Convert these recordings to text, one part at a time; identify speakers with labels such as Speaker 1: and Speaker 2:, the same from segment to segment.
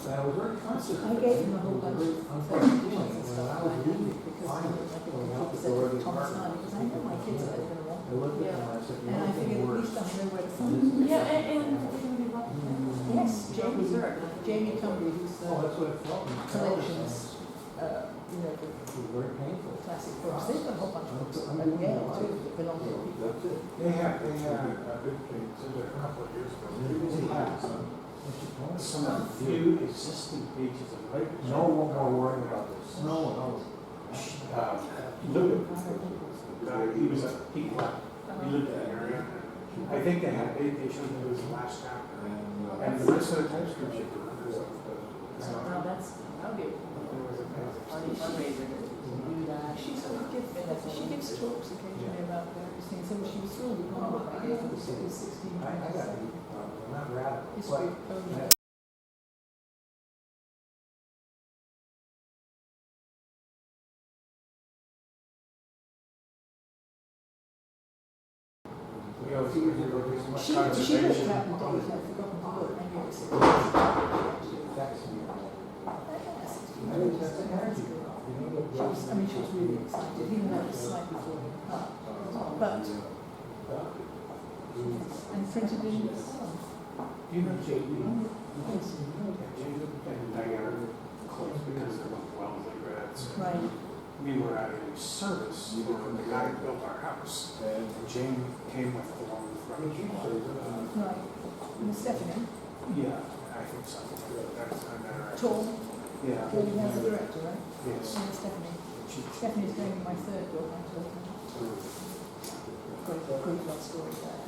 Speaker 1: And I was very conscious.
Speaker 2: I gave him a whole bunch of presentations and stuff like that because I said to Thomas and I, because I know my kids are going to want
Speaker 1: I looked at them and I said,
Speaker 2: and I figured at least I know where the fund is.
Speaker 3: Yeah, and
Speaker 2: Yes, Jamie Cumbry, who's
Speaker 1: oh, that's what it felt like.
Speaker 2: collections, you know,
Speaker 1: It was very painful.
Speaker 2: the classic books. They've got a whole bunch of books at Yale too that belong to people.
Speaker 1: That's it.
Speaker 4: They had a big thing, a couple of years ago. They had some few existing pages of writers.
Speaker 1: No one more worried about this.
Speaker 4: No one else. Luke, he was he left. He lived in the area. I think they had 8 issues in his last chapter. And the rest of the TypeScript ship.
Speaker 2: Now that's, that'll be a fundraiser to do that. She's sort of she gives talks occasionally about various things. So she was really gone with that. It was 16.
Speaker 1: I got it. Not radical.
Speaker 2: History
Speaker 1: but-
Speaker 2: of Poland.
Speaker 4: We always use it for so much
Speaker 2: She looked
Speaker 4: conservation.
Speaker 2: at the date, I'd forgotten to look, and you were 16.
Speaker 1: I didn't test the energy.
Speaker 2: She was really excited, even though it was slightly falling apart. But, and printed in the sun.
Speaker 4: Do you know JD?
Speaker 2: Yes.
Speaker 4: And Diana close because they're both Wellesley grads.
Speaker 2: Right.
Speaker 4: We were at a service when the guy built our house, and Jane came with the one with Rutgers.
Speaker 2: Right. And Stephanie,
Speaker 4: Yeah, I think so. That's I met her.
Speaker 2: tall,
Speaker 4: Yeah.
Speaker 2: Kelly has the director, right?
Speaker 4: Yes.
Speaker 2: And Stephanie. Stephanie's going in my third book, actually. Great love story there.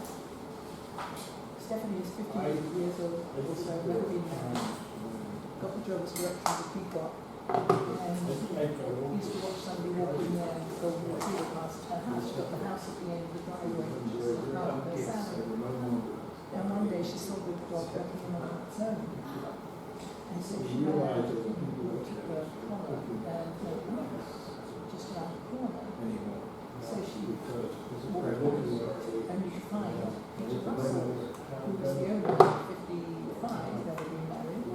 Speaker 2: Stephanie is 58 years old, so never been married. Got the job as director of the Peacock. And used to watch somebody walk in there and go and retrieve past her house. She got the house at the end of the driveway, which is part of her salary. And one day she saw the dog working on its own. And so she went out to the corner and just around the corner. So she walked and you could find Peter Russell, who was the owner of 55, never been married.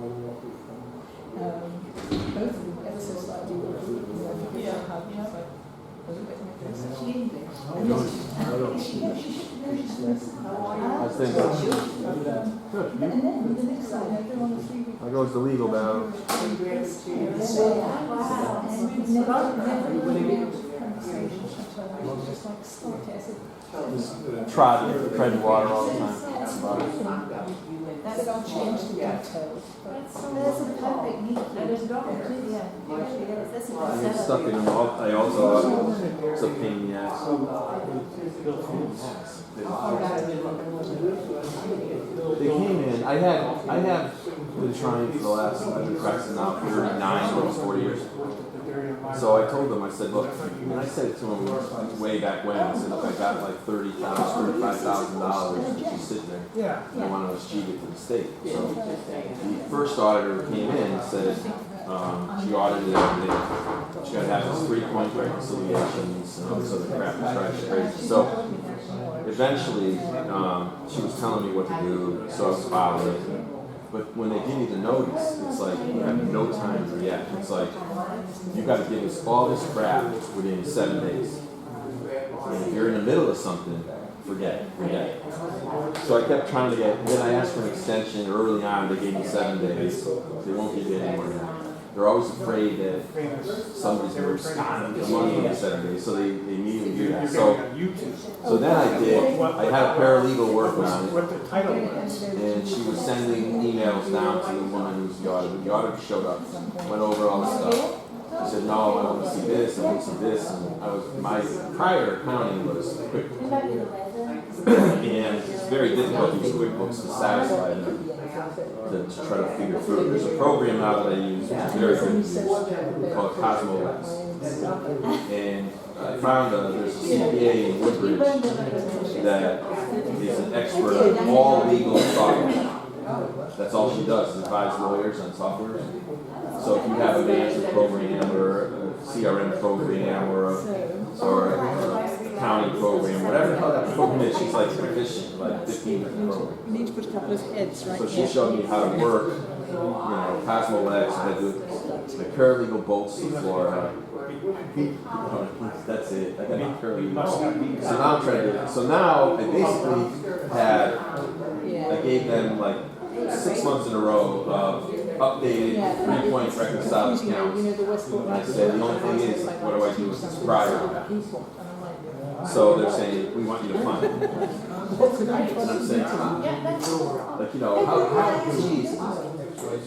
Speaker 2: Both of them ever so slightly older, a little bit more actually English.
Speaker 5: I think.
Speaker 2: And then the next slide, everyone was 3 weeks.
Speaker 5: There goes the legal battle. Tread water all the time.
Speaker 2: That's all changed the details.
Speaker 6: That's a perfect meat. And there's a dog there. Yeah. That's a
Speaker 5: I
Speaker 6: good
Speaker 5: get
Speaker 6: setup.
Speaker 5: stuck in them. I also, it's a pain in the ass. They came in, I have been trying for the last, I've been practicing now 39, almost 40 years. So I told them, I said, look, and I said it to them way back when, I said, look, I got like $30,000, $35,000 just sitting there.
Speaker 4: Yeah.
Speaker 5: I want to achieve it to the state. So the first auditor came in and said, she audited everything. She got to have those 3-point reconciliations and all this other crap and tried to crazy. So eventually, she was telling me what to do, so I was following it. But when they give you the notice, it's like you have no time to react. It's like you got to give us all this crap within 7 days. And if you're in the middle of something, forget it. So I kept trying to get. Then I asked for an extension early on. They gave me 7 days. They won't give you any more than that. They're always afraid that somebody's going to respond to the money in 7 days, so they immediately do that. So then I did. I had a paralegal working on it.
Speaker 4: What the title was.
Speaker 5: And she was sending emails down to the woman who's the auditor. The auditor showed up, went over all the stuff. I said, no, I want to see this, I want to see this. And my prior accounting was QuickBooks. And it's very difficult to use QuickBooks to satisfy them, to try to figure through it. There's a program now that I use, which is very good to use, called CosmoLens. And I found there's a CPA in Woodbridge that is an expert on all legal software. That's all she does, is advise lawyers on software. So if you have a management program or a CRM program or a accounting program, whatever the hell that program is, she's like proficient, like 15 different programs.
Speaker 2: You need to put a couple of heads right
Speaker 5: So
Speaker 2: here.
Speaker 5: she showed me how to work Cosmo Lex, I had to do the paralegal bolts in Florida. That's it. I got my paralegal. So now I'm trying to. So now I basically had. I gave them like 6 months in a row of updated 3-point reconciled accounts. And I said the only thing is, what do I do with this prior? So they're saying, we want you to fund it. And I'm saying, like, how geez.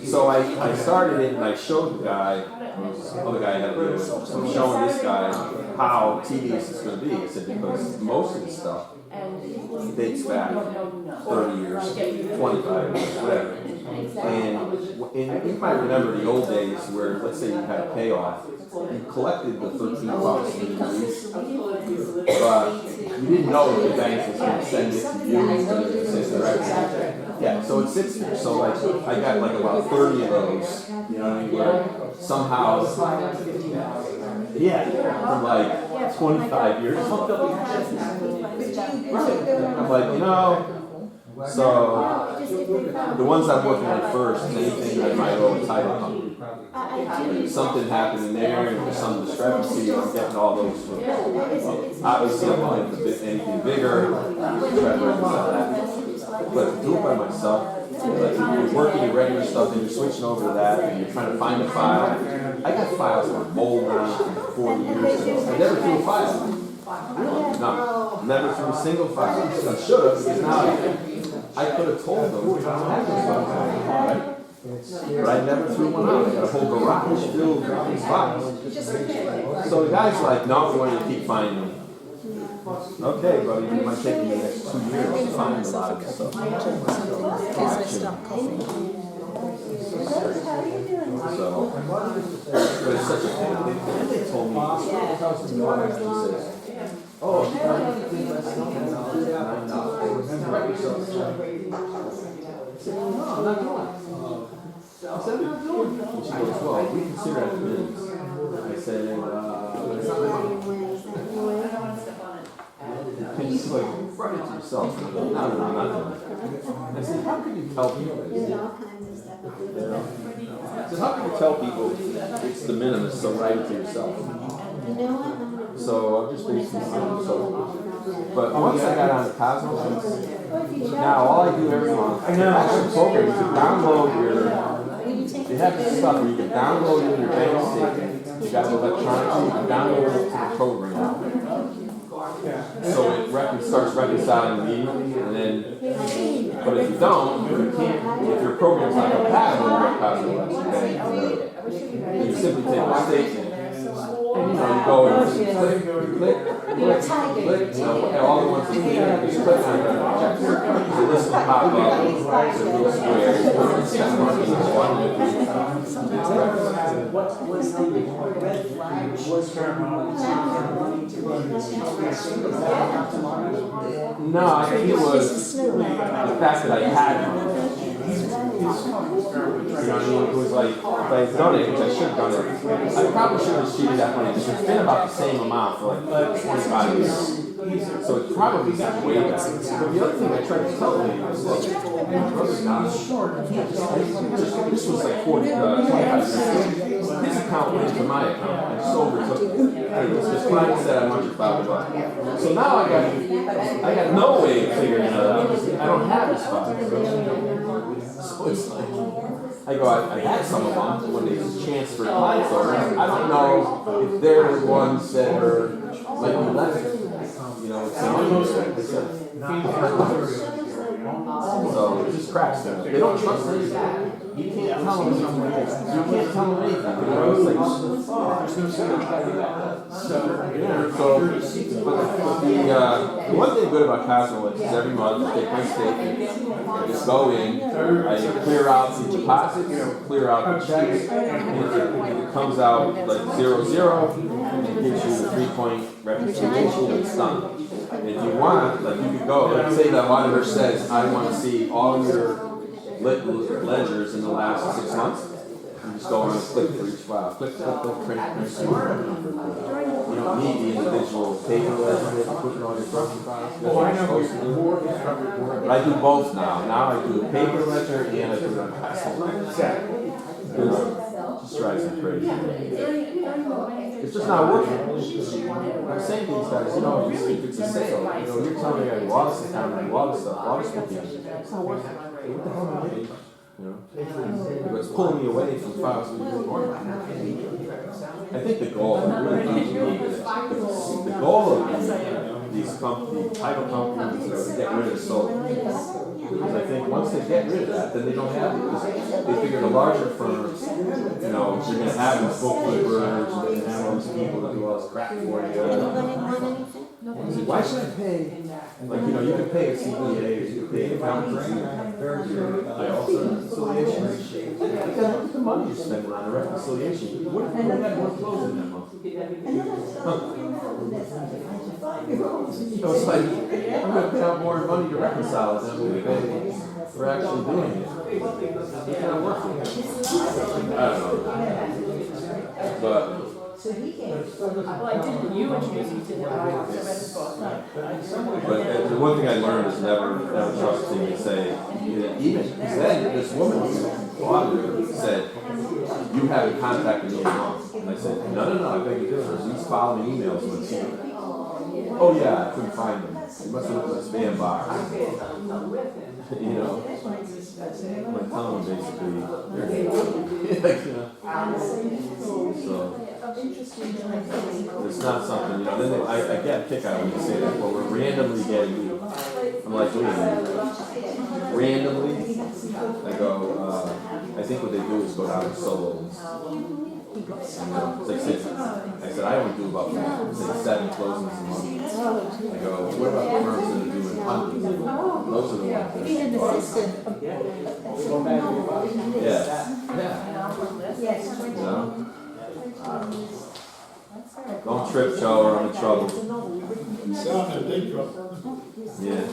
Speaker 5: So I started it and I showed the guy, the other guy I had to do it. So I'm showing this guy how tedious it's going to be. I said, because most of the stuff dates back 30 years, 25 years, whatever. And you might remember the old days where, let's say you had a payoff, you collected the $13 in the lease, but you didn't know that the bank was going to send it to you to send the record. Yeah, so it sits there. So like I got like about 30 of those, you know what I mean, where somehow, from like 25 years ago. I'm like, so the ones I'm working on first, anything that might owe a title company. If something happened in there and there's some discrepancy, I'm getting all those from. Obviously, I'm looking for anything bigger, try to reconcile that. But to do it by myself, like you're working your regular stuff and you're switching over to that and you're trying to find a file. I got files that were old now from 40 years ago. I never threw a file. No, never threw a single file. I should have, because now I could have told them I had those files, right? But I never threw one out. I got a whole garage filled with these files. So the guy's like, no, we want you to keep finding them. Okay, buddy, it might take me the next 2 years to find a lot of this stuff. So, but it's such a thing. They told me, oh, no, I'm not doing it. I said, I'm not doing it. And she goes, well, we consider it minutes. I said, it's not and she's like, run it to yourself. No, I'm not doing it. I said, how can you tell people this? I said, how can you tell people it's the minimus, so write it to yourself? So I'm just basically saying, but once I got on the Cosmo, now all I do every month, I actually program you to download they have this stuff where you can download your bank statement. You got it electronically, you can download it to the program. So it starts reconciling immediately, and then, but if you don't, if your program's not compatible with Cosmo, then you simply take a statement. And you go and click, and all the ones that you just click on the list will pop up, it's a little square, it's just marking each one.
Speaker 3: What was the red flag was
Speaker 5: No, I think it was the fact that I had it. You know what I mean? It was like, if I had done it, which I should have done it, I probably should have cheated that money. It's been about the same amount for like 25 years. So it probably got way back. But the other thing I tried to tell me was, my brother's not short. This was like 25 years. His account went into my account and just overtook it. His client said, I want your $5. So now I got no way of figuring it out. I don't have his $5. So it's like, I had some of them when they transferred clients over. I don't know if they're the ones that are like the left. It's so it just cracks them. They don't trust anything. You can't tell them anything. You can't tell them anything. But the one thing good about Cosmo is every month I take my statement, I just go in, I clear out the deposits, clear out the checks, and it comes out like 0-0, and it gives you the 3-point reconciliation, and it's done. And if you want, like you could go, like say the auditor says, I want to see all your ledgers in the last 6 months. You just go on and click for each file. Click, print, print. You don't need the individual paper ledger that you put in all your property files. That's what you're supposed to do. But I do both now. Now I do a paper ledger and I do it on Excel. Just drives me crazy. It's just not working. I'm saying to these guys, you know, if it's a sale, you know, you're telling me I do all this account, I do all this stuff, all this bookkeeping. It's not working. What the hell am I doing? You know, but it's pulling me away from files we do more. I think the goal, the goal of these companies, title companies, is to get rid of solar. Because I think once they get rid of that, then they don't have it. Because they figure the larger firms, you know, you're going to have these bookkeepers, you're going to have all these people that do all this crap for you. Why should I pay? Like, you know, you can pay a CPA, you can pay an accountant, pay all sorts of reconciliations. Because look at the money you're spending on a reconciliation. What if you had more clothes in that month? So it's like, I'm going to pay out more money to reconcile it than I'm going to pay for actually doing it. It's not working. I don't know. But
Speaker 2: you introduced me to him, I read his book.
Speaker 5: But the one thing I learned is never trust him to say, even, because then this woman auditor said, you haven't contacted me in a month. And I said, no, I beg your difference. He's following emails with you. Oh yeah, I couldn't find them. It must have been a spam box. You know, like telling them basically, like, you know. So, it's not something, you know, then I get a kick out when you say that, well, we're randomly getting you. I'm like, wait a minute. Randomly? I go, I think what they do is go down to solos. It's like six. I said, I only do about 7 closings a month. I go, what about the firms that are doing hundreds? Those are the ones.
Speaker 6: Being an assistant.
Speaker 5: Yeah.
Speaker 6: Yes.
Speaker 5: No. Don't trip, Joe, or I'm in trouble. Yeah.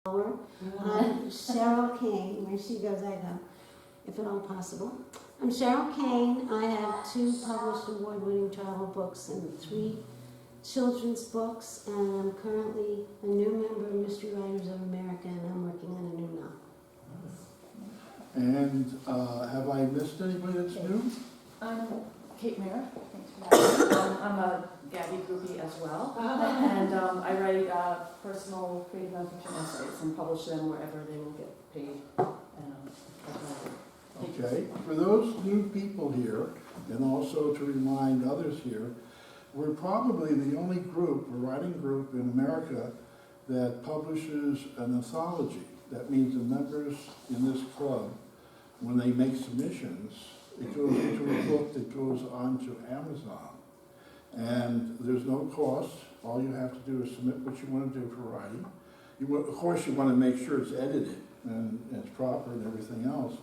Speaker 6: I'm Cheryl Kane, where she goes I go, if at all possible. I'm Cheryl Kane. I have 2 published award-winning travel books and 3 children's books, and I'm currently a new member of Mystery Writers of America, and I'm working on a new novel.
Speaker 7: And have I missed anybody that's new?
Speaker 8: I'm Kate Mayer. I'm a Gabby groupie as well, and I write personal creative nonfiction essays and publish them wherever they will get paid.
Speaker 7: Okay, for those new people here, and also to remind others here, we're probably the only group, a writing group in America that publishes an anthology. That means the members in this club, when they make submissions, It goes into a book that goes onto Amazon. And there's no cost. All you have to do is submit what you want to do for writing. Of course, you want to make sure it's edited and it's proper and everything else.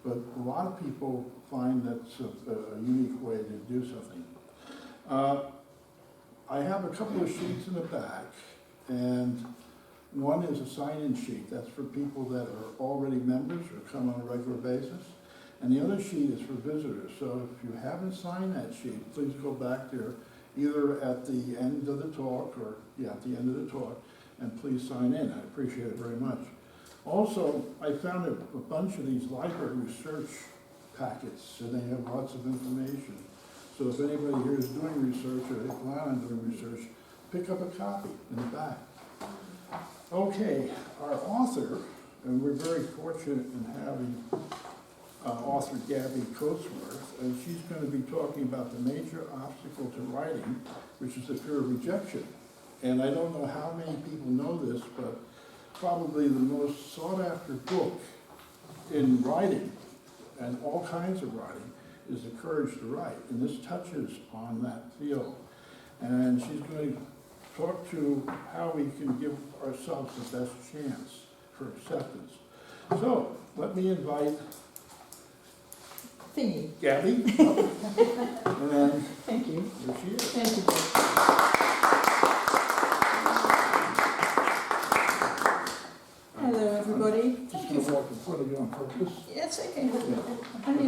Speaker 7: But a lot of people find that's a unique way to do something. I have a couple of sheets in the back, and one is a sign-in sheet. That's for people that are already members or come on a regular basis. And the other sheet is for visitors. So if you haven't signed that sheet, please go back there, either at the end of the talk or, at the end of the talk, and please sign in. I appreciate it very much. Also, I found a bunch of these library research packets, and they have lots of information. So if anybody here is doing research or they plan on doing research, pick up a copy in the back. Okay, our author, and we're very fortunate in having author Gabby Coatsworth, and she's going to be talking about the major obstacle to writing, which is the fear of rejection. And I don't know how many people know this, but probably the most sought after book in writing, and all kinds of writing, is The Courage to Write. And this touches on that field. And she's going to talk to how we can give ourselves the best chance for acceptance. So, let me invite
Speaker 2: Thingy.
Speaker 7: Gabby up. And
Speaker 2: Thank you.
Speaker 7: there she is.
Speaker 2: Thank you. Hello, everybody.
Speaker 7: Just going to walk in front of you on purpose.
Speaker 2: It's okay.
Speaker 7: Yeah.
Speaker 2: I'm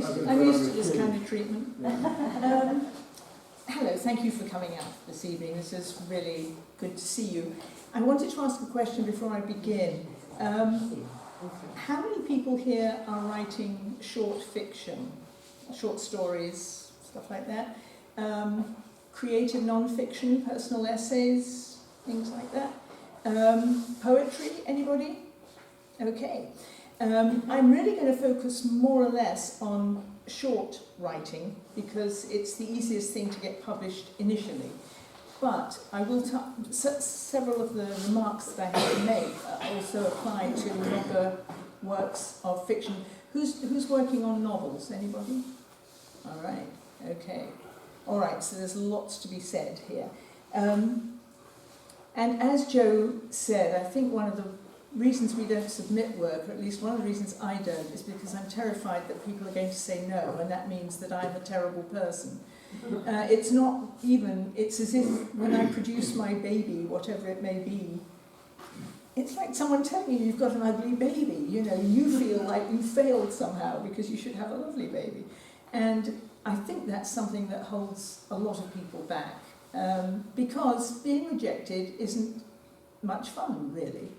Speaker 2: used to this kind of treatment. Hello, thank you for coming out this evening. This is really good to see you. I wanted to ask a question before I begin. How many people here are writing short fiction, short stories, stuff like that? Creative non-fiction, personal essays, things like that? Poetry, anybody? Okay. I'm really going to focus more or less on short writing because it's the easiest thing to get published initially. But I will several of the remarks that I have to make also apply to longer works of fiction. Who's working on novels? Anybody? All right. Okay. All right. So there's lots to be said here. And as Joe said, I think one of the reasons we don't submit work, or at least one of the reasons I don't, is because I'm terrified that people are going to say no, and that means that I'm a terrible person. It's not even, it's as if when I produce my baby, whatever it may be, it's like someone telling you you've got an ugly baby. You know, you feel like you failed somehow because you should have a lovely baby. And I think that's something that holds a lot of people back, because being rejected isn't much fun, really.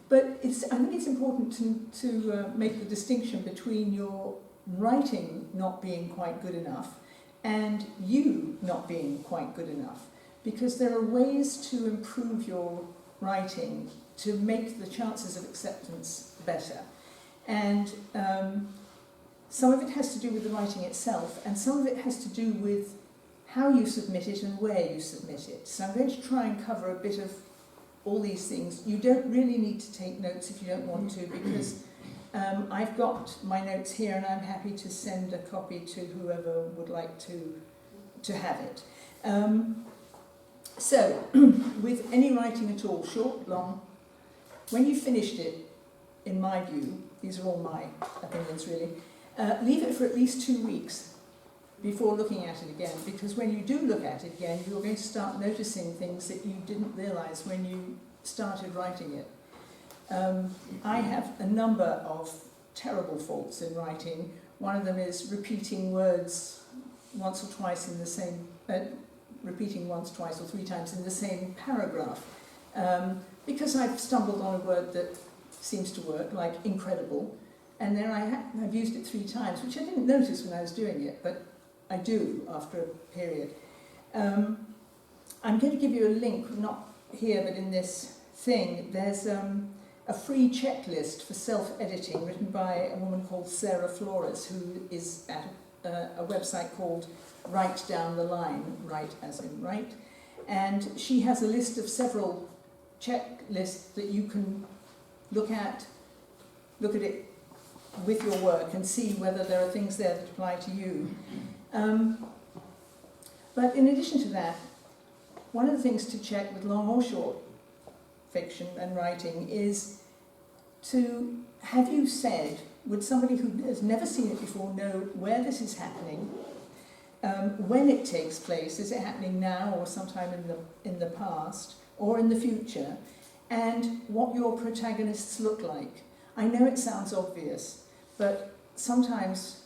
Speaker 2: But I think it's important to make the distinction between your writing not being quite good enough and you not being quite good enough, because there are ways to improve your writing to make the chances of acceptance better. And some of it has to do with the writing itself, and some of it has to do with how you submit it and where you submit it. So I'm going to try and cover a bit of all these things. You don't really need to take notes if you don't want to, because I've got my notes here and I'm happy to send a copy to whoever would like to have it. So, with any writing at all, short, long, when you've finished it, in my view, these are all my opinions really, leave it for at least 2 weeks before looking at it again, because when you do look at it again, you're going to start noticing things that you didn't realise when you started writing it. I have a number of terrible faults in writing. One of them is repeating words once or twice in the same, repeating once, twice or 3 times in the same paragraph. Because I've stumbled on a word that seems to work, like incredible, and then I've used it 3 times, which I didn't notice when I was doing it, but I do after a period. I'm going to give you a link, not here but in this thing. There's a free checklist for self-editing written by a woman called Sarah Flores, who is at a website called Write Down the Line, write as in write, and she has a list of several checklists that you can look at it with your work and see whether there are things there that apply to you. But in addition to that, one of the things to check with long or short fiction and writing is to have you said, would somebody who has never seen it before know where this is happening, when it takes place, is it happening now or sometime in the past or in the future, and what your protagonists look like. I know it sounds obvious, but sometimes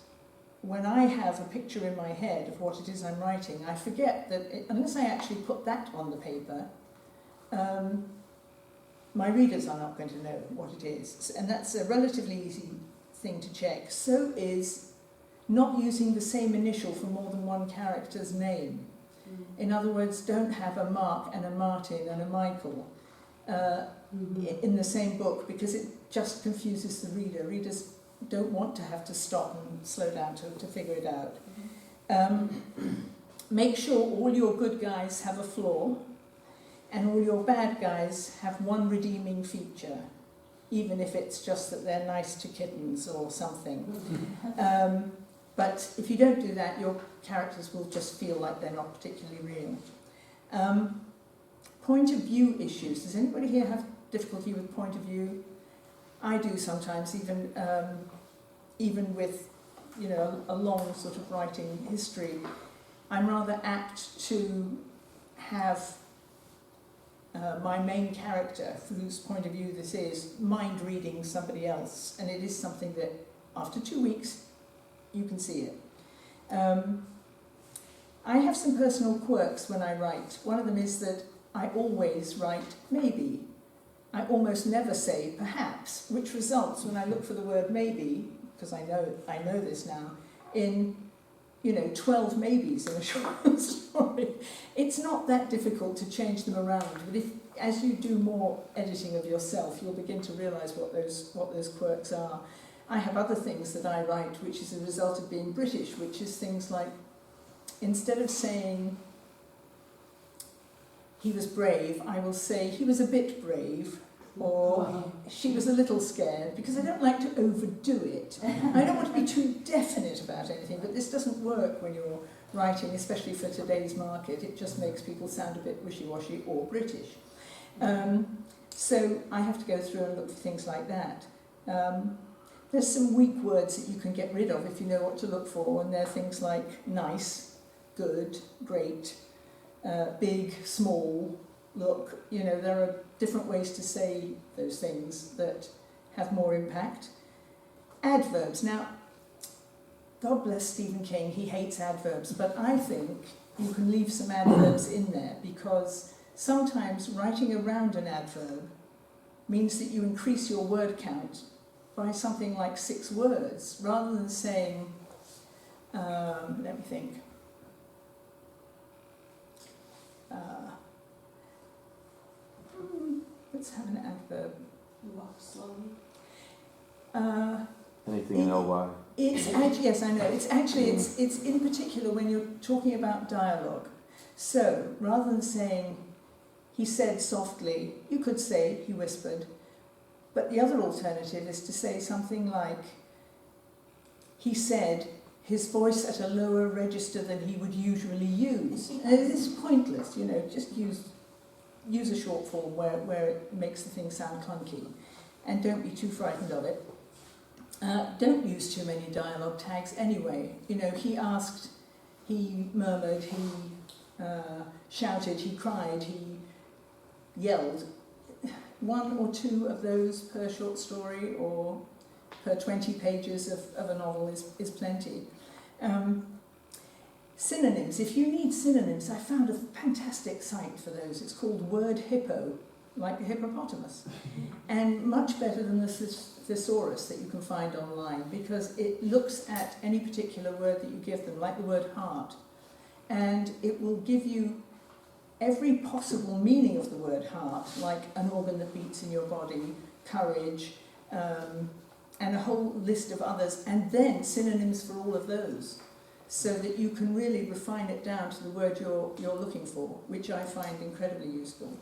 Speaker 2: when I have a picture in my head of what it is I'm writing, I forget that unless I actually put that on the paper, my readers are not going to know what it is. And that's a relatively easy thing to check. So is not using the same initial for more than one character's name. In other words, don't have a Mark and a Martin and a Michael in the same book, because it just confuses the reader. Readers don't want to have to stop and slow down to figure it out. Make sure all your good guys have a flaw and all your bad guys have one redeeming feature, even if it's just that they're nice to kittens or something. But if you don't do that, your characters will just feel like they're not particularly real. Point of view issues. Does anybody here have difficulty with point of view? I do sometimes, even with, you know, a long sort of writing history. I'm rather apt to have my main character, whose point of view this is, mind reading somebody else, and it is something that after 2 weeks you can see it. I have some personal quirks when I write. One of them is that I always write maybe. I almost never say perhaps, which results when I look for the word maybe, because I know this now, in 12 maybes in a short story. It's not that difficult to change them around, but as you do more editing of yourself, you'll begin to realise what those quirks are. I have other things that I write which is a result of being British, which is things like, instead of saying he was brave, I will say he was a bit brave, or she was a little scared, because I don't like to overdo it. I don't want to be too definite about anything, but this doesn't work when you're writing, especially for today's market. It just makes people sound a bit wishy-washy or British. So I have to go through and look for things like that. There's some weak words that you can get rid of if you know what to look for, and they're things like nice, good, great, big, small, look. There are different ways to say those things that have more impact. Adverbs. Now, God bless Stephen King, he hates adverbs, but I think you can leave some adverbs in there, because sometimes writing around an adverb means that you increase your word count by something like 6 words, rather than saying, let me think, let's have an adverb.
Speaker 3: Walk slowly.
Speaker 5: Anything in LY?
Speaker 2: It's actually, yes, I know. It's actually, it's in particular when you're talking about dialogue. So, rather than saying, he said softly, you could say, he whispered. But the other alternative is to say something like, he said, his voice at a lower register than he would usually use. And it's pointless, just use a short form where it makes the thing sound clunky. And don't be too frightened of it. Don't use too many dialogue tags anyway. He asked, he murmured, he shouted, he cried, he yelled. 1 or 2 of those per short story or per 20 pages of a novel is plenty. Synonyms. If you need synonyms, I found a fantastic site for those. It's called Word Hippo, like the hippopotamus, and much better than the thesaurus that you can find online, because it looks at any particular word that you give them, like the word heart, and it will give you every possible meaning of the word heart, like an organ that beats in your body, courage, and a whole list of others, and then synonyms for all of those, so that you can really refine it down to the word you're looking for, which I find incredibly useful.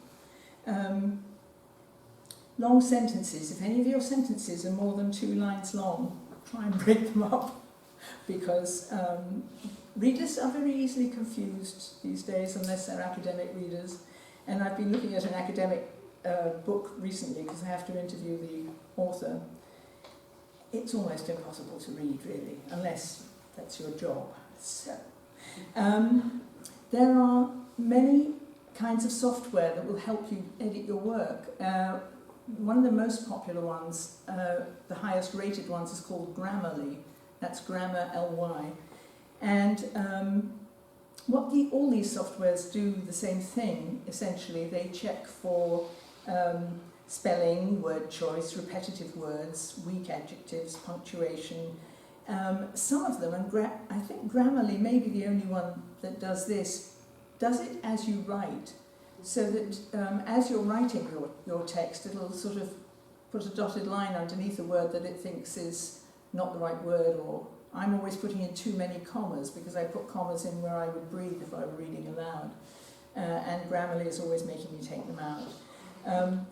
Speaker 2: Long sentences. If any of your sentences are more than 2 lines long, try and break them up because readers are very easily confused these days unless they're academic readers. And I've been looking at an academic book recently because I have to interview the author. It's almost impossible to read, really, unless that's your job. So, there are many kinds of software that will help you edit your work. One of the most popular ones, the highest rated ones, is called Grammarly. That's Grammar LY. And all these softwares do the same thing, essentially. They check for spelling, word choice, repetitive words, weak adjectives, punctuation. Some of them, and I think Grammarly may be the only one that does this, does it as you write, so that as you're writing your text, it'll sort of put a dotted line underneath a word that it thinks is not the right word, or I'm always putting in too many commas because I put commas in where I would breathe if I were reading aloud, and Grammarly is always making me take them out.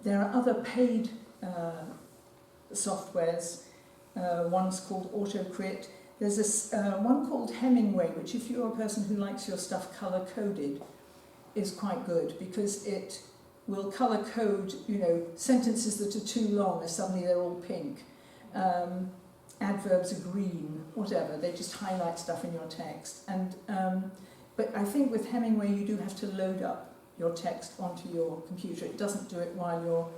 Speaker 2: There are other paid softwares. One's called AutoCrit. There's this one called Hemingway, which if you're a person who likes your stuff colour-coded, is quite good because it will colour-code, sentences that are too long, and suddenly they're all pink. Adverbs are green, whatever. They just highlight stuff in your text. And but I think with Hemingway you do have to load up your text onto your computer. It doesn't do it while you're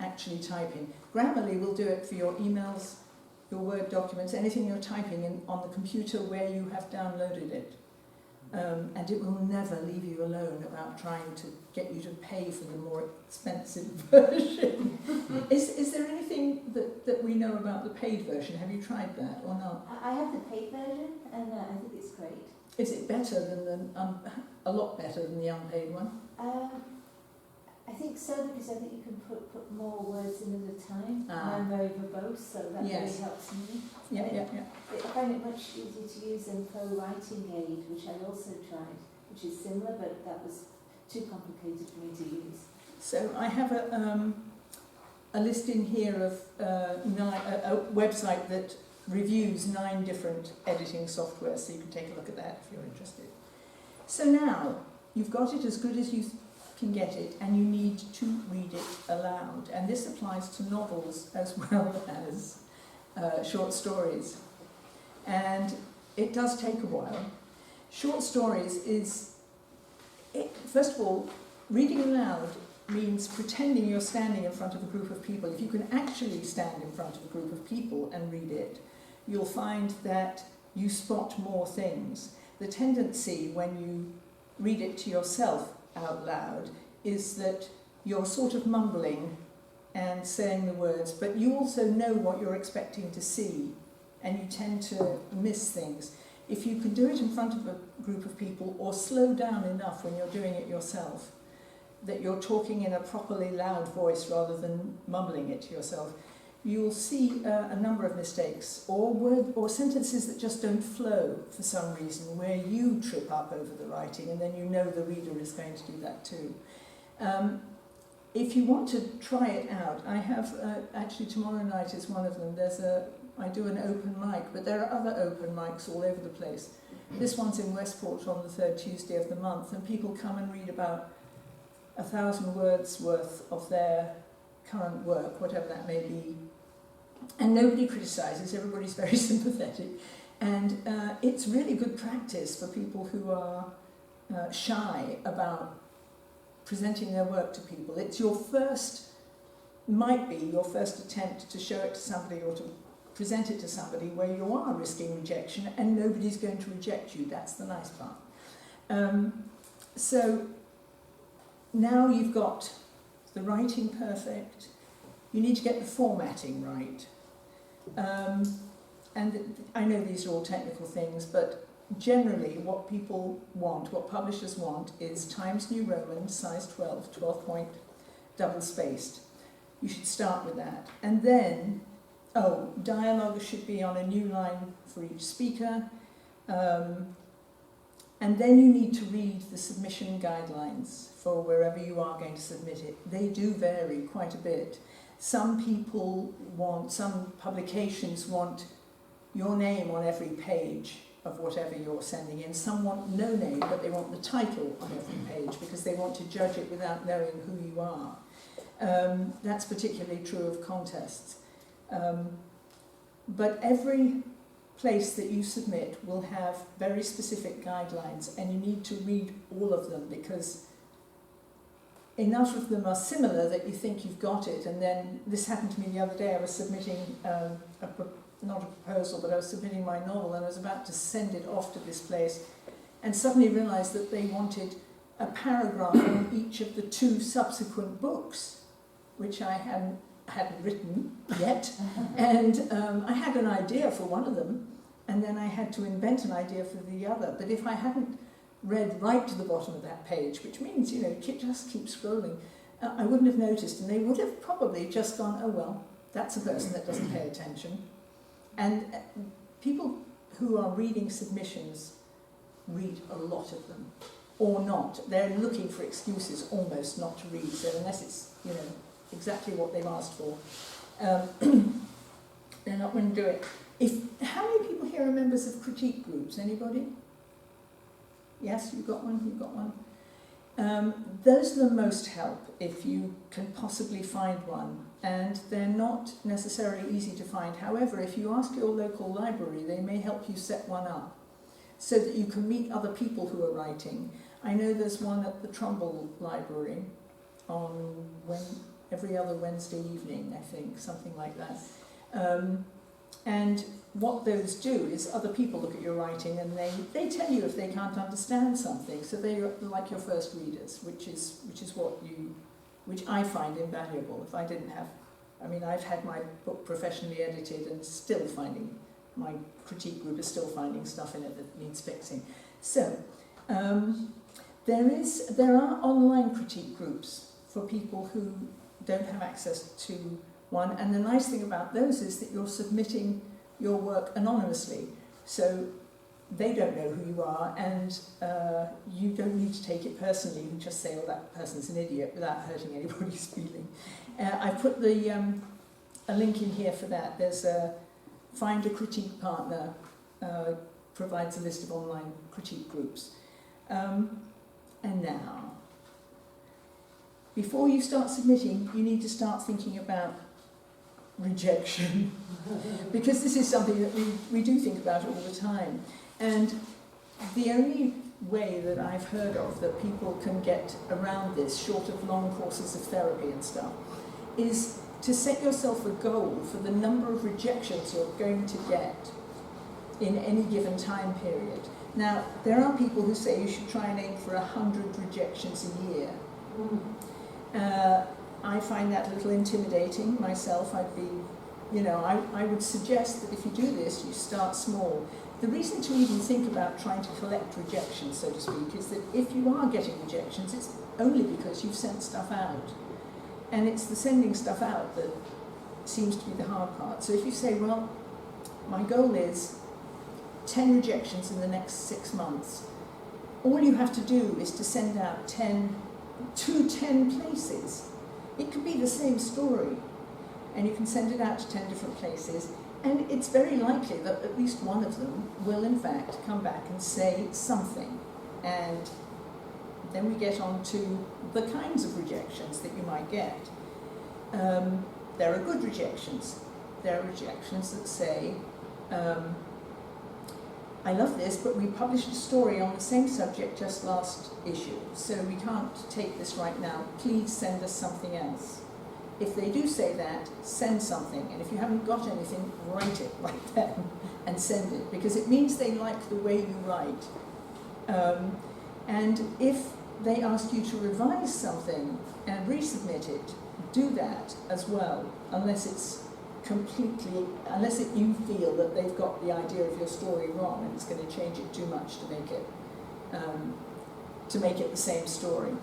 Speaker 2: actually typing. Grammarly will do it for your emails, your Word documents, anything you're typing in on the computer where you have downloaded it. And it will never leave you alone about trying to get you to pay for the more expensive version. Is there anything that we know about the paid version? Have you tried that or not?
Speaker 6: I have the paid version, and I think it's great.
Speaker 2: Is it better than a lot better than the unpaid one?
Speaker 6: I think so, because I think you can put more words in at a time.
Speaker 2: Ah.
Speaker 6: And I'm very verbose, so that
Speaker 2: Yes.
Speaker 6: really helps me.
Speaker 2: Yeah.
Speaker 6: I find it much easier to use than Pro Writing Aid, which I also tried, which is similar, but that was too complicated for me to use.
Speaker 2: So I have a list in here of a website that reviews 9 different editing software, so you can take a look at that if you're interested. So now, you've got it as good as you can get it, and you need to read it aloud. And this applies to novels as well as short stories. And it does take a while. Short stories first of all, reading aloud means pretending you're standing in front of a group of people. If you can actually stand in front of a group of people and read it, you'll find that you spot more things. The tendency when you read it to yourself out loud is that you're sort of mumbling and saying the words, but you also know what you're expecting to see, and you tend to miss things. If you can do it in front of a group of people, or slow down enough when you're doing it yourself, that you're talking in a properly loud voice rather than mumbling it to yourself, you'll see a number of mistakes, or sentences that just don't flow for some reason, where you trip up over the writing, and then you know the reader is going to do that too. If you want to try it out, I have, actually tomorrow night is one of them, I do an open mic, but there are other open mics all over the place. This one's in Westport on the 3rd Tuesday of the month, and people come and read about 1,000 words worth of their current work, whatever that may be. And nobody criticises, everybody's very sympathetic. And it's really good practice for people who are shy about presenting their work to people. Might be your first attempt to show it to somebody or to present it to somebody where you are risking rejection and nobody's going to reject you. That's the nice part. So now you've got the writing perfect, you need to get the formatting right. And I know these are all technical things, but generally what people want, what publishers want, is Times New Roman, size 12 point, double spaced. You should start with that. And then, dialogue should be on a new line for each speaker. And then you need to read the submission guidelines for wherever you are going to submit it. They do vary quite a bit. Some publications want your name on every page of whatever you're sending in. Some want no name, but they want the title on every page because they want to judge it without knowing who you are. That's particularly true of contests. But every place that you submit will have very specific guidelines, and you need to read all of them because enough of them are similar that you think you've got it. And then this happened to me the other day. I was submitting not a proposal, but I was submitting my novel, and I was about to send it off to this place, and suddenly realised that they wanted a paragraph on each of the 2 subsequent books, which I hadn't written yet. And I had an idea for one of them, and then I had to invent an idea for the other. But if I hadn't read right to the bottom of that page, which means, you know, just keep scrolling, I wouldn't have noticed, and they would have probably just gone, oh well, that's a person that doesn't pay attention. And people who are reading submissions read a lot of them, or not. They're looking for excuses almost not to read, so unless it's, you know, exactly what they've asked for, they're not going to do it. How many people here are members of critique groups? Anybody? Yes, you've got one, you've got one. Those are the most help if you can possibly find one, and they're not necessarily easy to find. However, if you ask your local library, they may help you set one up so that you can meet other people who are writing. I know there's one at the Trumbull Library on every other Wednesday evening, I think, something like that. And what those do is other people look at your writing and they tell you if they can't understand something. So they're like your first readers, which I find invaluable. If I didn't have, I mean, I've had my book professionally edited and still finding, my critique group is still finding stuff in it that needs fixing. So there are online critique groups for people who don't have access to one, and the nice thing about those is that you're submitting your work anonymously, so they don't know who you are, and you don't need to take it personally. You can just say, oh, that person's an idiot, without hurting anybody's feeling. I've put a link in here for that. There's a Find a Critique Partner, provides a list of online critique groups. And now, before you start submitting, you need to start thinking about rejection, because this is something that we do think about all the time. And the only way that I've heard of that people can get around this, short of long courses of therapy and stuff, is to set yourself a goal for the number of rejections you're going to get in any given time period. Now, there are people who say you should try and aim for 100 rejections a year. I find that a little intimidating myself. I would suggest that if you do this, you start small. The reason to even think about trying to collect rejections, so to speak, is that if you are getting rejections, it's only because you've sent stuff out. And it's the sending stuff out that seems to be the hard part. So if you say, well, my goal is 10 rejections in the next 6 months, all you have to do is to send out 10 to 10 places. It could be the same story, and you can send it out to 10 different places, and it's very likely that at least one of them will in fact come back and say something. And then we get on to the kinds of rejections that you might get. There are good rejections. There are rejections that say, I love this, but we published a story on the same subject just last issue, so we can't take this right now. Please send us something else. If they do say that, send something, and if you haven't got anything, write it right then and send it, because it means they like the way you write. And if they ask you to revise something and resubmit it, do that as well, unless you feel that they've got the idea of your story wrong and it's going to change it too much to make it the same story.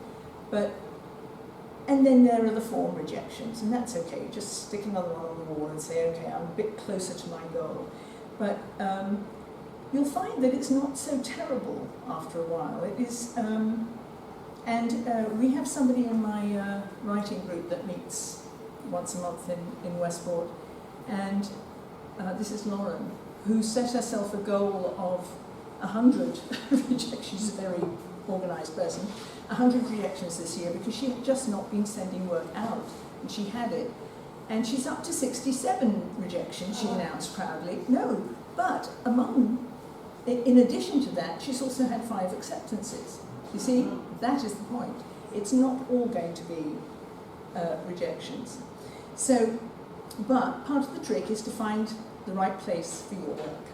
Speaker 2: And then there are the form rejections, and that's okay. Just stick another one on the wall and say, okay, I'm a bit closer to my goal. But you'll find that it's not so terrible after a while. It is, we have somebody in my writing group that meets once a month in Westport, and this is Lauren, who set herself a goal of 100 rejections. She's a very organised person. 100 rejections this year because she had just not been sending work out, and she had it. And she's up to 67 rejections, she announced proudly. No, but in addition to that, she's also had 5 acceptances. You see, that is the point. It's not all going to be rejections. So, but part of the trick is to find the right place for your work.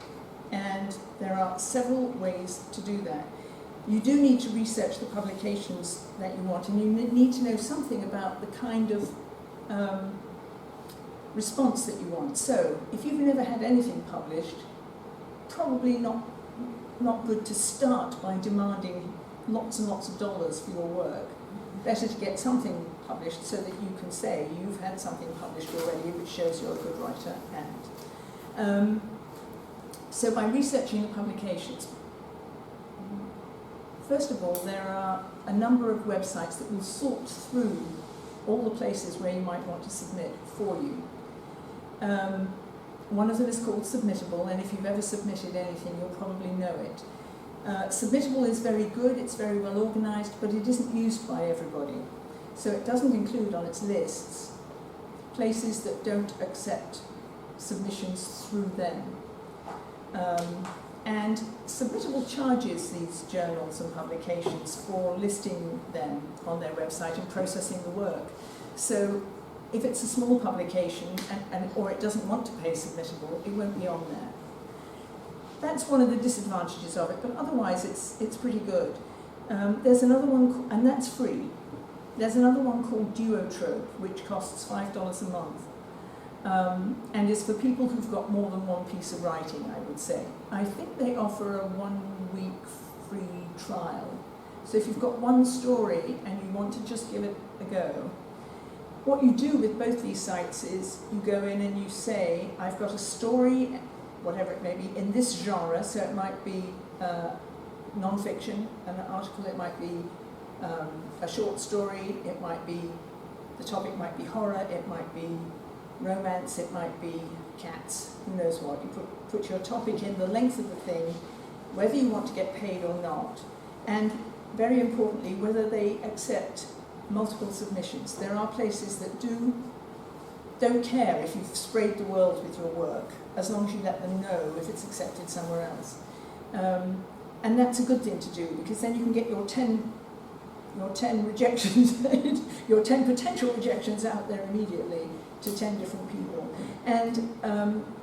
Speaker 2: And there are several ways to do that. You do need to research the publications that you want, and you need to know something about the kind of response that you want. So, if you've never had anything published, probably not good to start by demanding lots and lots of dollars for your work. Better to get something published so that you can say you've had something published already, which shows you're a good writer. And so by researching the publications, first of all, there are a number of websites that will sort through all the places where you might want to submit for you. One of them is called Submittable, and if you've ever submitted anything, you'll probably know it. Submittable is very good, it's very well organised, but it isn't used by everybody. So it doesn't include on its lists places that don't accept submissions through them. And Submittable charges these journals and publications for listing them on their website and processing the work. So if it's a small publication or it doesn't want to pay Submittable, it won't be on there. That's one of the disadvantages of it, but otherwise it's pretty good. There's another one, and that's free. There's another one called Duotrope, which costs $5 a month, and is for people who've got more than one piece of writing, I would say. I think they offer a 1-week free trial. So if you've got one story and you want to just give it a go, what you do with both these sites is you go in and you say, I've got a story, whatever it may be, in this genre, so it might be non-fiction, an article, it might be a short story, it might be, the topic might be horror, it might be romance, it might be cats, who knows what. You put your topic in, the length of the thing, whether you want to get paid or not, and very importantly, whether they accept multiple submissions. There are places that don't care if you've sprayed the world with your work, as long as you let them know if it's accepted somewhere else. And that's a good thing to do, because then you can get your 10 rejections, your 10 potential rejections out there immediately to 10 different people. And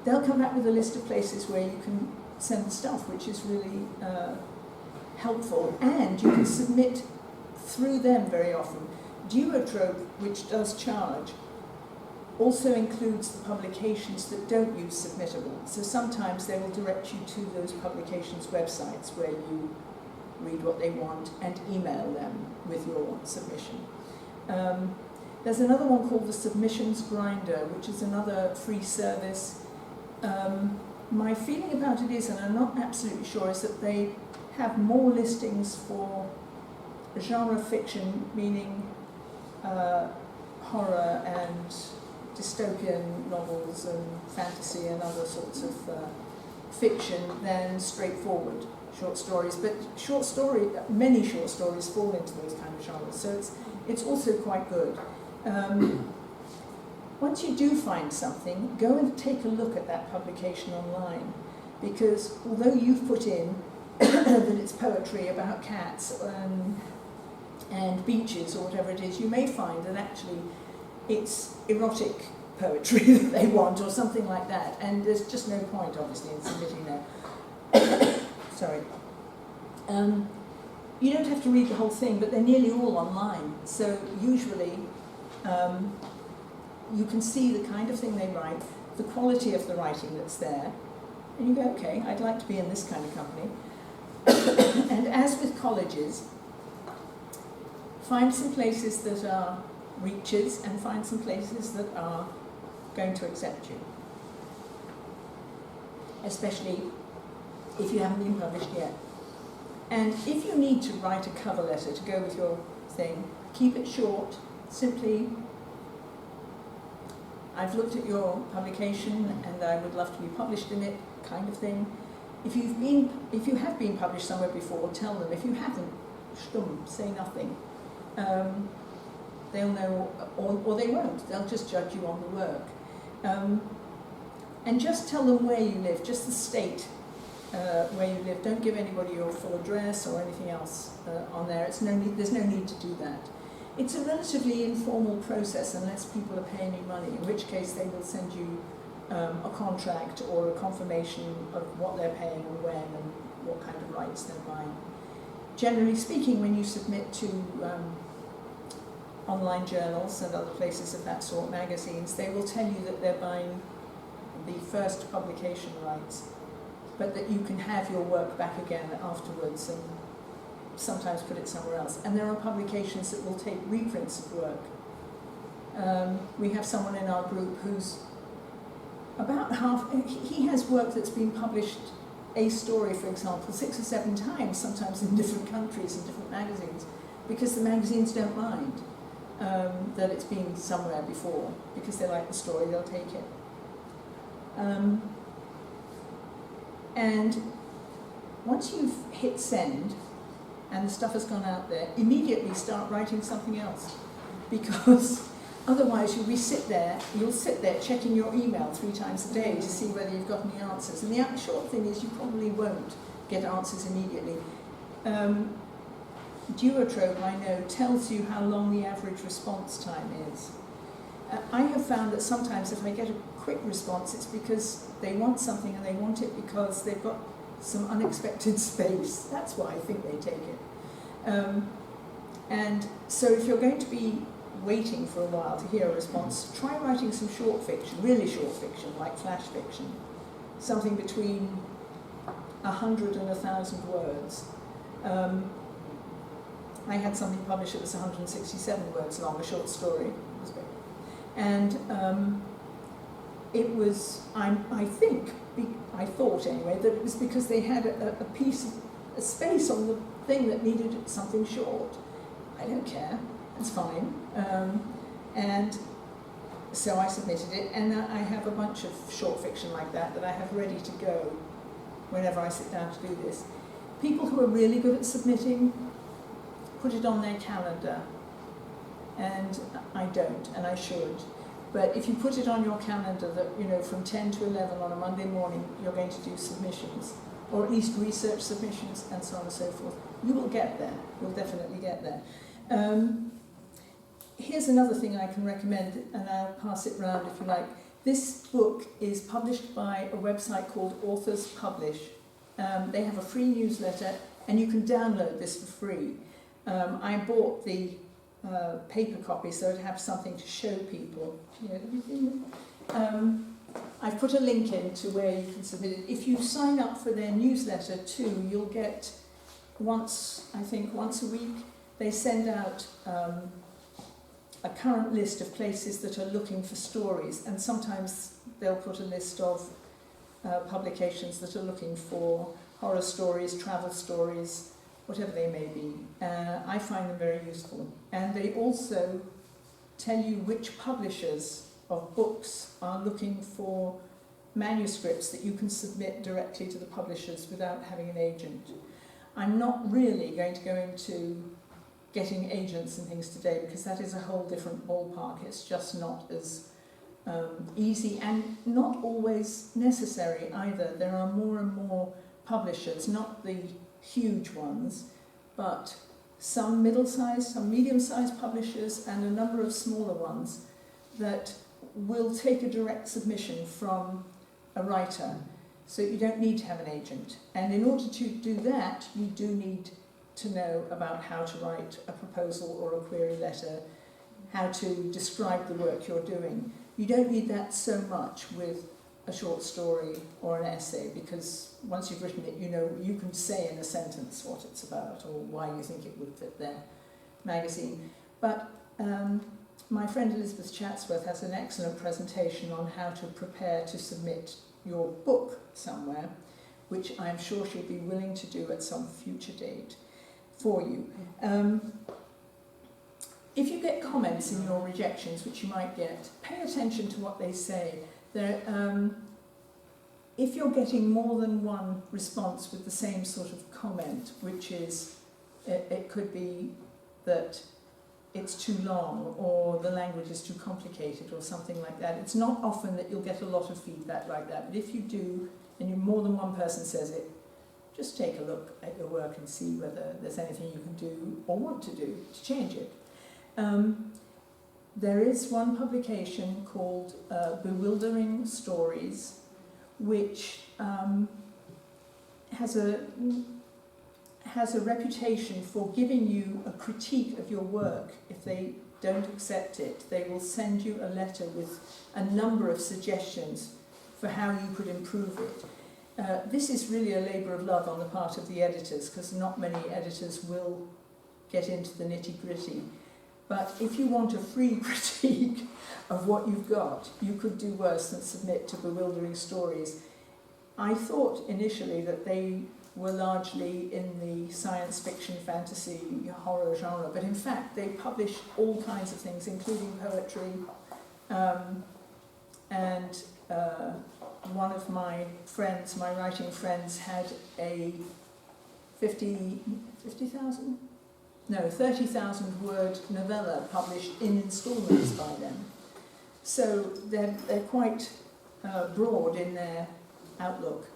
Speaker 2: they'll come back with a list of places where you can send the stuff, which is really helpful. And you can submit through them very often. Duotrope, which does charge, also includes the publications that don't use Submittable. So sometimes they will direct you to those publications' websites where you read what they want and email them with your submission. There's another one called the Submissions Grinder, which is another free service. My feeling about it is, and I'm not absolutely sure, is that they have more listings for genre fiction, meaning horror and dystopian novels and fantasy and other sorts of fiction than straightforward short stories. But many short stories fall into those kind of genres, so it's also quite good. Once you do find something, go and take a look at that publication online, because although you've put in that it's poetry about cats and beaches or whatever it is, you may find that actually it's erotic poetry that they want or something like that, and there's just no point obviously in submitting that. Sorry. You don't have to read the whole thing, but they're nearly all online, so usually you can see the kind of thing they write, the quality of the writing that's there, and you go, okay, I'd like to be in this kind of company. And as with colleges, find some places that are reaches and find some places that are going to accept you, especially if you haven't been published yet. And if you need to write a cover letter to go with your thing, keep it short. Simply, I've looked at your publication and I would love to be published in it. kind of thing. If you have been published somewhere before, tell them. If you haven't, say nothing. They'll know, or they won't. They'll just judge you on the work. And just tell them where you live, just the state where you live. Don't give anybody your full address or anything else on there. There's no need to do that. It's a relatively informal process unless people are paying you money, in which case they will send you a contract or a confirmation of what they're paying and when and what kind of rights they're buying. Generally speaking, when you submit to online journals and other places of that sort, magazines, they will tell you that they're buying the first publication rights, but that you can have your work back again afterwards and sometimes put it somewhere else. And there are publications that will take reprints of work. We have someone in our group who's about half, he has work that's been published, a story for example, 6 or 7 times, sometimes in different countries and different magazines, because the magazines don't mind that it's been somewhere before, because they like the story, they'll take it. And once you've hit send and the stuff has gone out there, immediately start writing something else, because otherwise you'll sit there checking your email 3 times a day to see whether you've got any answers. And the short thing is you probably won't get answers immediately. Duotrope, I know, tells you how long the average response time is. I have found that sometimes if I get a quick response, it's because they want something and they want it because they've got some unexpected space. That's why I think they take it. And so if you're going to be waiting for a while to hear a response, try writing some short fiction, really short fiction, like flash fiction. Something between 100 and 1,000 words. I had something published that was 167 words long, a short story. It was great. And it was, I thought anyway, that it was because they had a space on the thing that needed something short. I don't care, it's fine. And so I submitted it, and I have a bunch of short fiction like that I have ready to go whenever I sit down to do this. People who are really good at submitting put it on their calendar, and I don't, and I should. But if you put it on your calendar that, from 10 to 11 on a Monday morning, you're going to do submissions, or at least research submissions, and so on and so forth, you will get there. You'll definitely get there. Here's another thing I can recommend, and I'll pass it round if you like. This book is published by a website called Authors Publish. They have a free newsletter, and you can download this for free. I bought the paper copy so I'd have something to show people. I've put a link in to where you can submit it. If you sign up for their newsletter too, you'll get once a week, they send out a current list of places that are looking for stories, and sometimes they'll put a list of publications that are looking for horror stories, travel stories, whatever they may be. I find them very useful. And they also tell you which publishers of books are looking for manuscripts that you can submit directly to the publishers without having an agent. I'm not really going to go into getting agents and things today, because that is a whole different ballpark. It's just not as easy, and not always necessary either. There are more and more publishers, not the huge ones, but some middle-sized, some medium-sized publishers, and a number of smaller ones that will take a direct submission from a writer, so you don't need to have an agent. And in order to do that, you do need to know about how to write a proposal or a query letter, how to describe the work you're doing. You don't need that so much with a short story or an essay, because once you've written it, you can say in a sentence what it's about or why you think it would fit their magazine. But my friend Elizabeth Chatsworth has an excellent presentation on how to prepare to submit your book somewhere, which I'm sure she'll be willing to do at some future date for you. If you get comments in your rejections, which you might get, pay attention to what they say. if you're getting more than one response with the same sort of comment, which is, it could be that it's too long or the language is too complicated or something like that. It's not often that you'll get a lot of feedback like that, but if you do, and more than one person says it, just take a look at your work and see whether there's anything you can do or want to do to change it. There is one publication called Bewildering Stories, which has a reputation for giving you a critique of your work. If they don't accept it, they will send you a letter with a number of suggestions for how you could improve it. This is really a labour of love on the part of the editors, because not many editors will get into the nitty-gritty. But if you want a free critique of what you've got, you could do worse than submit to Bewildering Stories. I thought initially that they were largely in the science fiction, fantasy, horror genre, but in fact they publish all kinds of things, including poetry. One of my friends, my writing friends, had a 30,000 word novella published in installments by them. So they're quite broad in their outlook,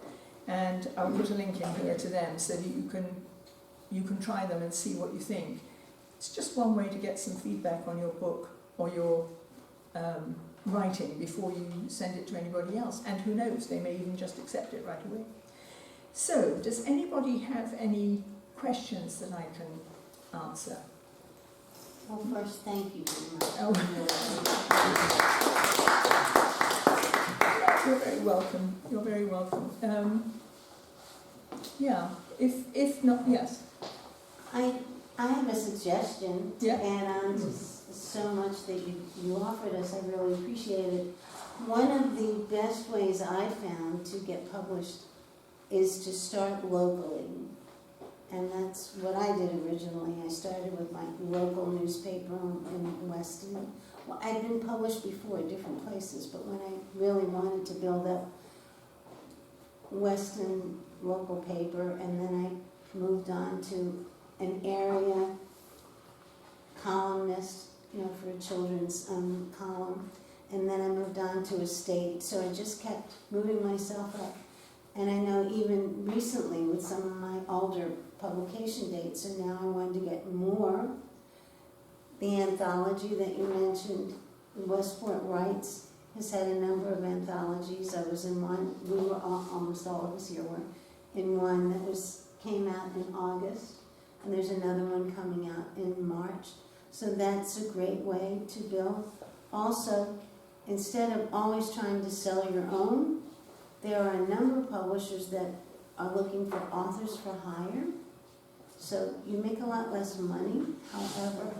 Speaker 2: and I'll put a link in here to them so that you can try them and see what you think. It's just one way to get some feedback on your book or your writing before you send it to anybody else, and who knows, they may even just accept it right away. So, does anybody have any questions that I can answer?
Speaker 6: Well, first, thank you very much.
Speaker 2: Oh, you're very welcome. You're very welcome. Yeah, if not, yes.
Speaker 6: I have a suggestion to
Speaker 2: Yeah.
Speaker 6: add on to so much that you offered us. I really appreciate it. One of the best ways I found to get published is to start locally. And that's what I did originally. I started with my local newspaper in Weston. Well, I'd been published before at different places, but when I really wanted to build up Weston local paper, and then I moved on to an area columnist, for a children's column, and then I moved on to a state. So I just kept moving myself up. And I know even recently with some of my older publication dates, so now I wanted to get more. The anthology that you mentioned, Westport Writes, has had a number of anthologies. I was in one, we were almost all of us here were in one that came out in August, and there's another one coming out in March. So that's a great way to build. Also, instead of always trying to sell your own, there are a number of publishers that are looking for authors for hire. So you make a lot less money. However,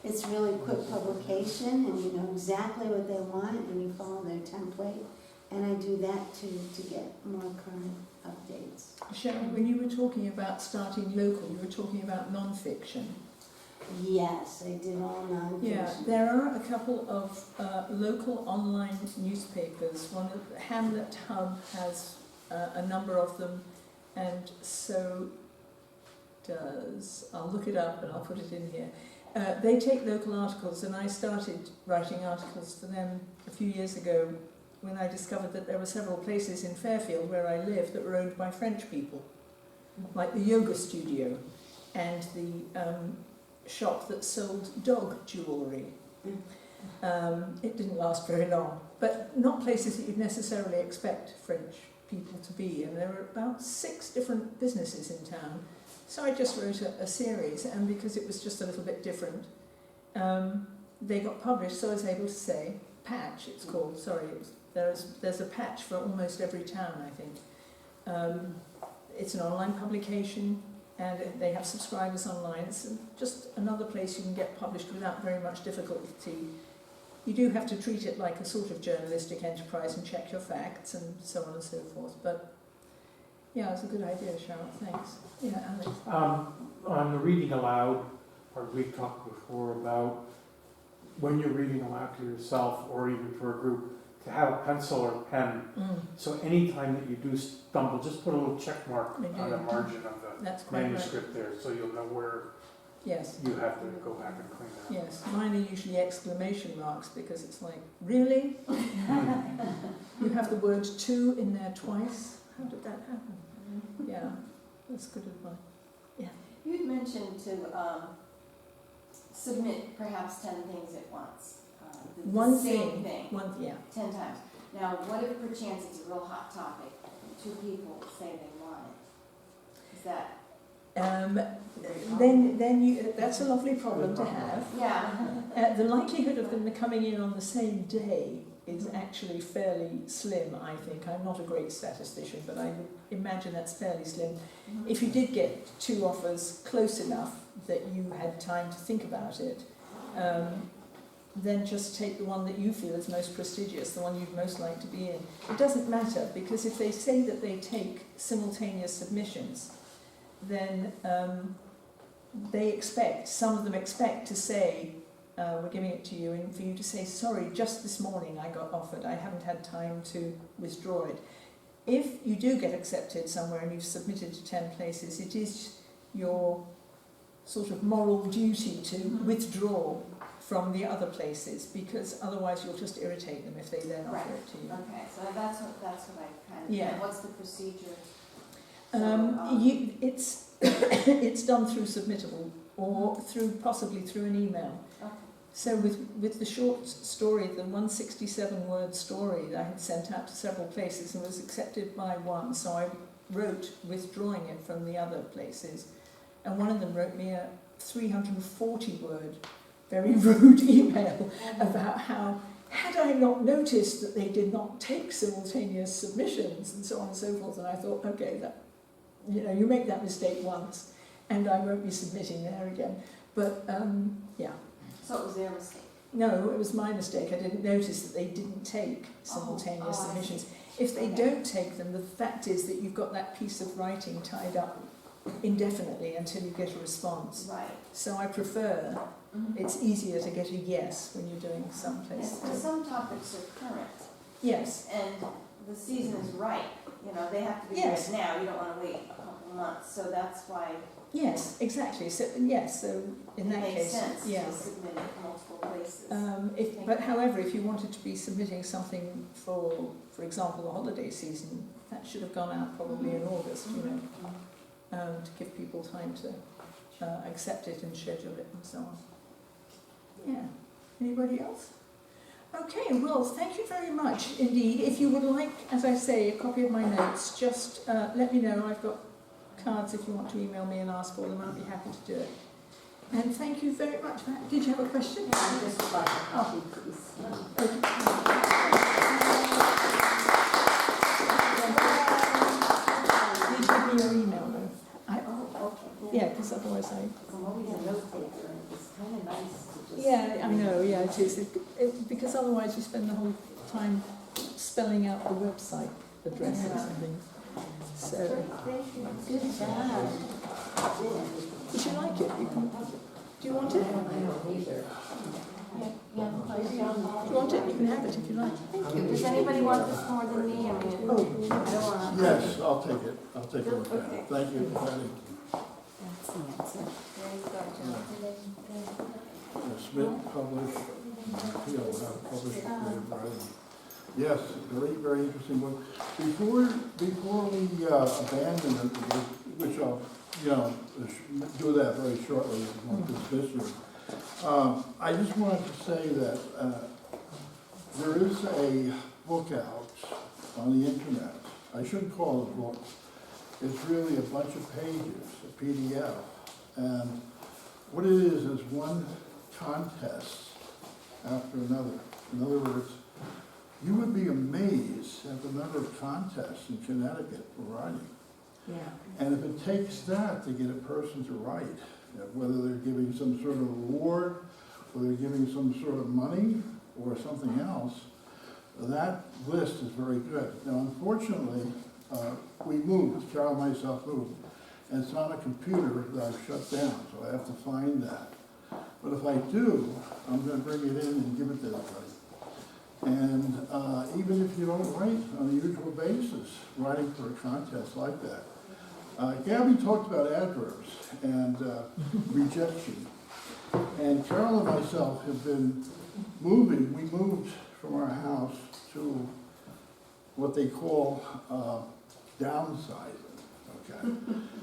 Speaker 6: it's really quick publication, and you know exactly what they want, and you follow their template. And I do that to get more current updates.
Speaker 2: Sharon, when you were talking about starting local, you were talking about non-fiction.
Speaker 6: Yes, I did all non-fiction.
Speaker 2: Yeah, there are a couple of local online newspapers. One of Hamlet Hub has a number of them, and so does, I'll look it up and I'll put it in here. They take local articles, and I started writing articles for them a few years ago when I discovered that there were several places in Fairfield where I live that were owned by French people, like the yoga studio and the shop that sold dog jewellery. It didn't last very long, but not places that you'd necessarily expect French people to be, and there were about 6 different businesses in town. So I just wrote a series, and because it was just a little bit different, they got published, so I was able to say, patch it's called, sorry, there's a patch for almost every town, I think. It's an online publication, and they have subscribers online. It's just another place you can get published without very much difficulty. You do have to treat it like a sort of journalistic enterprise and check your facts and so on and so forth, but yeah, it's a good idea, Cheryl, thanks. Yeah, Alex.
Speaker 4: On the reading aloud, we've talked before about when you're reading aloud to yourself or even for a group, to have a pencil or pen. So anytime that you do stumble, just put a little check mark on the margin of the
Speaker 2: That's quite right.
Speaker 4: manuscript there, so you'll know where
Speaker 2: Yes.
Speaker 4: you have to go back and clean it up.
Speaker 2: Yes, mine are usually exclamation marks because it's like, really? You have the word to in there twice? How did that happen? Yeah, that's good advice.
Speaker 9: You had mentioned to submit perhaps 10 things at once.
Speaker 2: One
Speaker 9: same thing.
Speaker 2: One, yeah.
Speaker 9: 10 times. Now, what if perchance it's a real hot topic? 2 people say they want it. Is that?
Speaker 2: Then you, that's a lovely problem to have.
Speaker 9: Yeah.
Speaker 2: The likelihood of them coming in on the same day is actually fairly slim, I think. I'm not a great statistician, but I would imagine that's fairly slim. If you did get 2 offers close enough that you had time to think about it, then just take the one that you feel is most prestigious, the one you'd most like to be in. It doesn't matter, because if they say that they take simultaneous submissions, then some of them expect to say, we're giving it to you, and for you to say, sorry, just this morning I got offered, I haven't had time to withdraw it. If you do get accepted somewhere and you've submitted to 10 places, it is your sort of moral duty to withdraw from the other places, because otherwise you'll just irritate them if they then offer it to you.
Speaker 9: Okay, so that's what I kind of,
Speaker 2: Yeah.
Speaker 9: What's the procedure?
Speaker 2: It's it's done through submittable or possibly through an email.
Speaker 9: Okay.
Speaker 2: So with the short story, the 167-word story that I had sent out to several places and was accepted by one, so I wrote withdrawing it from the other places, and one of them wrote me a 340-word, very rude email about how, had I not noticed that they did not take simultaneous submissions and so on and so forth, and I thought, okay, that, you make that mistake once, and I won't be submitting there again. But, yeah.
Speaker 9: So it was their mistake?
Speaker 2: No, it was my mistake. I didn't notice that they didn't take simultaneous submissions. If they don't take them, the fact is that you've got that piece of writing tied up indefinitely until you get a response.
Speaker 9: Right.
Speaker 2: So I prefer, it's easier to get a yes when you're doing some
Speaker 9: Yes,
Speaker 2: places.
Speaker 9: because some topics are current,
Speaker 2: Yes.
Speaker 9: and the season is right. They have to be
Speaker 2: Yes.
Speaker 9: read now. You don't want to wait a couple of months. So that's why
Speaker 2: Yes, exactly. So yes, so in that
Speaker 9: it makes
Speaker 2: case,
Speaker 9: sense
Speaker 2: yeah.
Speaker 9: to submit it to multiple places.
Speaker 2: But however, if you wanted to be submitting something for example, the holiday season, that should have gone out probably in August, to give people time to accept it and schedule it and so on. Yeah. Anybody else? Okay, well, thank you very much indeed. If you would like, as I say, a copy of my notes, just let me know. I've got cards if you want to email me and ask for them. I'll be happy to do it. And thank you very much. Did you have a question?
Speaker 3: Yeah, I just would like a copy, please.
Speaker 2: Did you give me your email though?
Speaker 3: Okay.
Speaker 2: Yeah, because otherwise
Speaker 3: I'm always a note taker, and it's kind of nice to just.
Speaker 2: Yeah, I know, yeah, it is. Because otherwise you spend the whole time spelling out the website addresses and things. So,
Speaker 3: Good job.
Speaker 2: would you like it? Do you want it?
Speaker 3: I don't either.
Speaker 9: Yeah,
Speaker 2: Do you want it? You can have it if you like.
Speaker 9: Thank you. Does anybody want this more than me? I mean,
Speaker 2: Oh,
Speaker 9: I don't want to.
Speaker 7: Yes, I'll take it. I'll take a look at
Speaker 9: Okay.
Speaker 7: it. Thank you, Patty.
Speaker 3: That's the answer.
Speaker 9: There you go, John.
Speaker 7: Submit, publish, appeal, how to publish creative writing. Yes, very, very interesting book. Before we abandon it, which I'll, do that very shortly, won't dismiss you. I just wanted to say that there is a book out on the internet. I shouldn't call it a book. It's really a bunch of pages, a PDF. And what it is one contest after another. In other words, you would be amazed at the number of contests in Connecticut for writing.
Speaker 2: yeah.
Speaker 7: And if it takes that to get a person to write, whether they're giving some sort of reward, or they're giving some sort of money, or something else, that list is very good. Now, unfortunately, we moved, Carol and myself moved, and it's on a computer that I've shut down, so I have to find that. But if I do, I'm going to bring it in and give it to everybody. And even if you don't write on a usual basis, writing for a contest like that. Gabby talked about adverbs and rejection. And Carol and myself have been moving. We moved from our house to what they call downsizing, okay?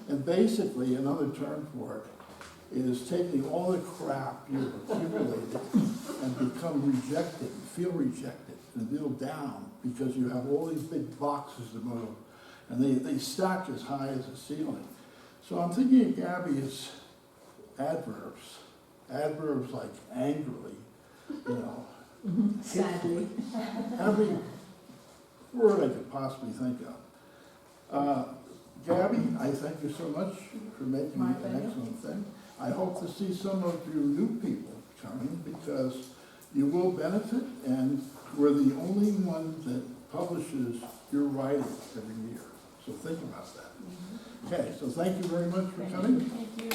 Speaker 7: And basically, another term for it is taking all the crap you've accumulated and become rejected, feel rejected, and feel down because you have all these big boxes to move, and they stack as high as the ceiling. So I'm thinking of Gabby's adverbs like angrily, you know,
Speaker 2: Sadly.
Speaker 7: every word I could possibly think of. Gabby, I thank you so much for making
Speaker 2: My
Speaker 7: it an
Speaker 2: pleasure.
Speaker 7: excellent thing. I hope to see some of you new people coming because you will benefit, and we're the only one that publishes your writing every year. So think about that. Okay, so thank you very much for coming.
Speaker 2: Thank you.